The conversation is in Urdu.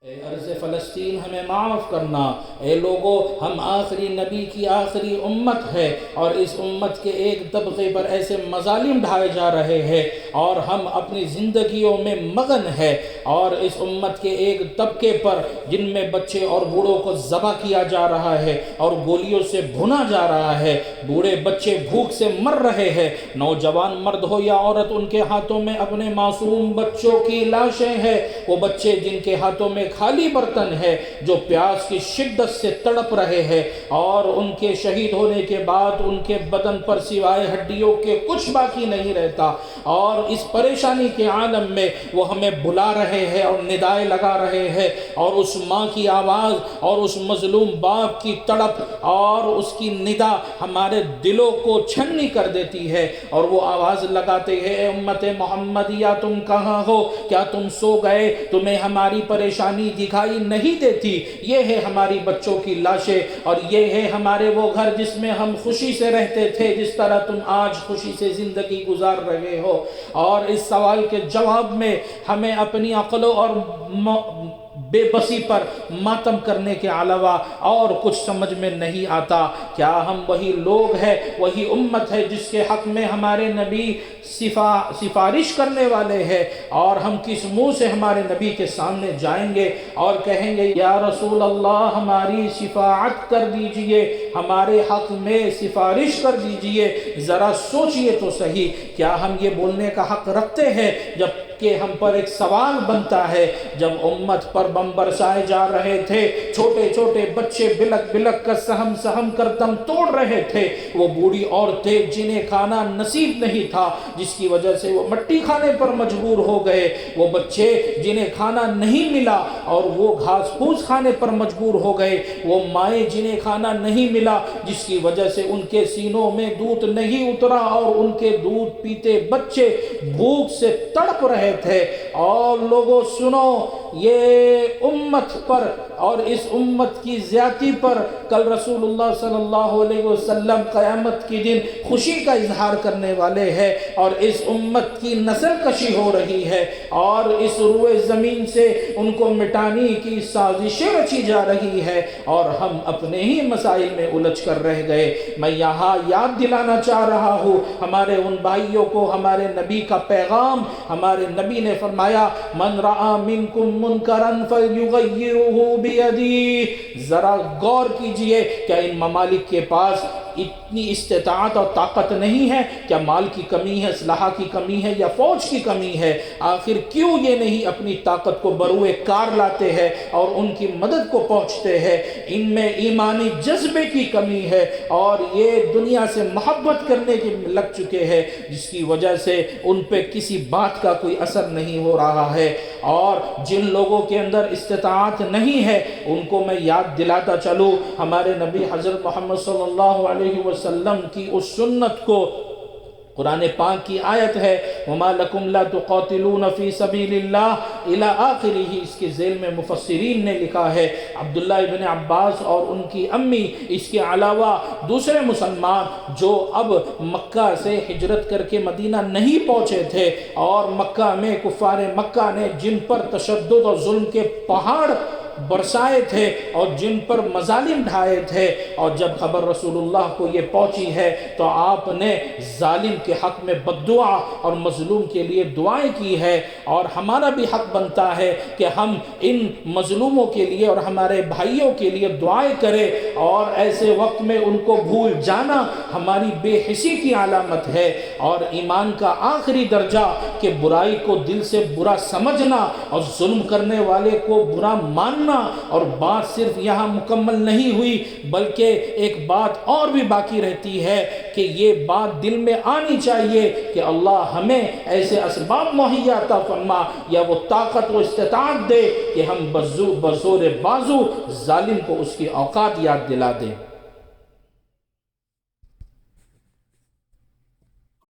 اے ارض فلسطین ہمیں معاف کرنا، اے لوگو ہم آخری نبی کی آخری امت ہے اور اس امت کے ایک طبقے پر ایسے مظالم ڈھائے جا رہے ہیں اور ہم اپنی زندگیوں میں مگن ہے، اور اس امت کے ایک طبقے پر جن میں بچے اور بوڑھوں کو ذبح کیا جا رہا ہے اور گولیوں سے بھنا جا رہا ہے، بوڑھے بچے بھوک سے مر رہے ہیں، نوجوان مرد ہو یا عورت ان کے ہاتھوں میں اپنے معصوم بچوں کی لاشیں ہیں، وہ بچے جن کے ہاتھوں میں خالی برتن ہے، جو پیاس کی شدت سے تڑپ رہے ہیں اور ان کے شہید ہونے کے بعد ان کے بدن پر سوائے ہڈیوں کے کچھ باقی نہیں رہتا، اور اس پریشانی کے عالم میں وہ ہمیں بلا رہے ہیں اور ندائیں لگا رہے ہیں، اور اس ماں کی آواز اور اس مظلوم باپ کی تڑپ اور اس کی ندا ہمارے دلوں کو چھننی کر دیتی ہے، اور وہ آواز لگاتے ہیں، اے امت محمدیہ تم کہاں ہو؟ کیا تم سو گئے؟ تمہیں ہماری پریشانی دکھائی نہیں دیتی؟ یہ ہے ہماری بچوں کی لاشیں اور یہ ہے ہمارے وہ گھر جس میں ہم خوشی سے رہتے تھے، جس طرح تم آج خوشی سے زندگی گزار رہے ہو۔ اور اس سوال کے جواب میں ہمیں اپنی عقل اور بے بسی پر ماتم کرنے کے علاوہ اور کچھ سمجھ میں نہیں آتا۔ کیا ہم وہی لوگ ہیں، وہی امت ہے جس کے حق میں ہمارے نبی سفارش کرنے والے ہیں، اور ہم کس منہ سے ہمارے نبی کے سامنے جائیں گے اور کہیں گے یا رسول اللہ ہماری شفاعت کر دیجئے، ہمارے حق میں سفارش کر دیجئے؟ ذرا سوچئے تو صحیح، کیا ہم یہ بولنے کا حق رکھتے ہیں؟ جب کہ ہم پر ایک سوال بنتا ہے، جب امت پر بم برسائے جا رہے تھے، چھوٹے چھوٹے بچے بلک بلک کر سہم سہم کر دم توڑ رہے تھے، وہ بوڑھی عورتیں جنہیں کھانا نصیب نہیں تھا جس کی وجہ سے وہ مٹی کھانے پر مجبور ہو گئے، وہ بچے جنہیں کھانا نہیں ملا اور وہ گھاس پھوس کھانے پر مجبور ہو گئے، وہ مائیں جنہیں کھانا نہیں ملا جس کی وجہ سے ان کے سینوں میں دودھ نہیں اترا اور ان کے دودھ پیتے بچے بھوک سے تڑپ رہے تھے۔ اور لوگوں سنو، یہ امت پر اور اس امت کی زیادتی پر کل رسول اللہ صلی اللہ علیہ وسلم قیامت کی دن خوشی کا اظہار کرنے والے ہیں، اور اس امت کی نسل کشی ہو رہی ہے اور اس روئے زمین سے ان کو مٹانے کی سازشیں رچی جا رہی ہے، اور ہم اپنے ہی مسائل میں الجھ کر رہ گئے۔ میں یہاں یاد دلانا چاہ رہا ہوں ہمارے ان بھائیوں کو ہمارے نبی کا پیغام۔ ہمارے نبی نے فرمایا من رأى منکم منکرا فلیغیرہ بیدیہ۔ ذرا غور کیجئے، کیا ان ممالک کے پاس اتنی استطاعت اور طاقت نہیں ہے؟ کیا مال کی کمی ہے، اسلحہ کی کمی ہے یا فوج کی کمی ہے؟ آخر کیوں یہ نہیں اپنی طاقت کو بروئے کار لاتے ہیں اور ان کی مدد کو پہنچتے ہیں؟ ان میں ایمانی جذبے کی کمی ہے اور یہ دنیا سے محبت کرنے کے لگ چکے ہیں، جس کی وجہ سے ان پہ کسی بات کا کوئی اثر نہیں ہو رہا ہے۔ اور جن لوگوں کے اندر استطاعت نہیں ہے ان کو میں یاد دلاتا چلوں ہمارے نبی حضرت محمد صلی اللہ علیہ وسلم کی اس سنت کو۔ قرآن پاک کی آیت ہے وَمَا لَكُمْ لَا تُقَاتِلُونَ فِي سَبِيلِ اللَّهِ إِلَىٰ آخِرِهِ۔ اس کے ذیل میں مفسرین نے لکھا ہے عبداللہ ابن عباس اور ان کی امی، اس کے علاوہ دوسرے مسلمان جو اب مکہ سے ہجرت کر کے مدینہ نہیں پہنچے تھے، اور مکہ میں کفار مکہ نے جن پر تشدد اور ظلم کے پہاڑ برسائے تھے اور جن پر مظالم ڈھائے تھے، اور جب خبر رسول اللہ کو یہ پہنچی ہے تو آپ نے ظالم کے حق میں بددعا اور مظلوم کے لیے دعائیں کی ہے، اور ہمارا بھی حق بنتا ہے کہ ہم ان مظلوموں کے لیے اور ہمارے بھائیوں کے لیے دعائیں کریں، اور ایسے وقت میں ان کو بھول جانا ہماری بے حسی کی علامت ہے، اور ایمان کا آخری درجہ کہ برائی کو دل سے برا سمجھنا اور ظلم کرنے والے کو برا ماننا۔ اور بات صرف یہاں مکمل نہیں ہوئی بلکہ ایک بات اور بھی باقی رہتی ہے کہ یہ بات دل میں آنی چاہیے کہ اللہ ہمیں ایسے اسباب مہیا عطا فرما یا وہ طاقت و استطاعت دے کہ ہم بزور بازو ظالم کو اس کی اوقات یاد دلا دیں۔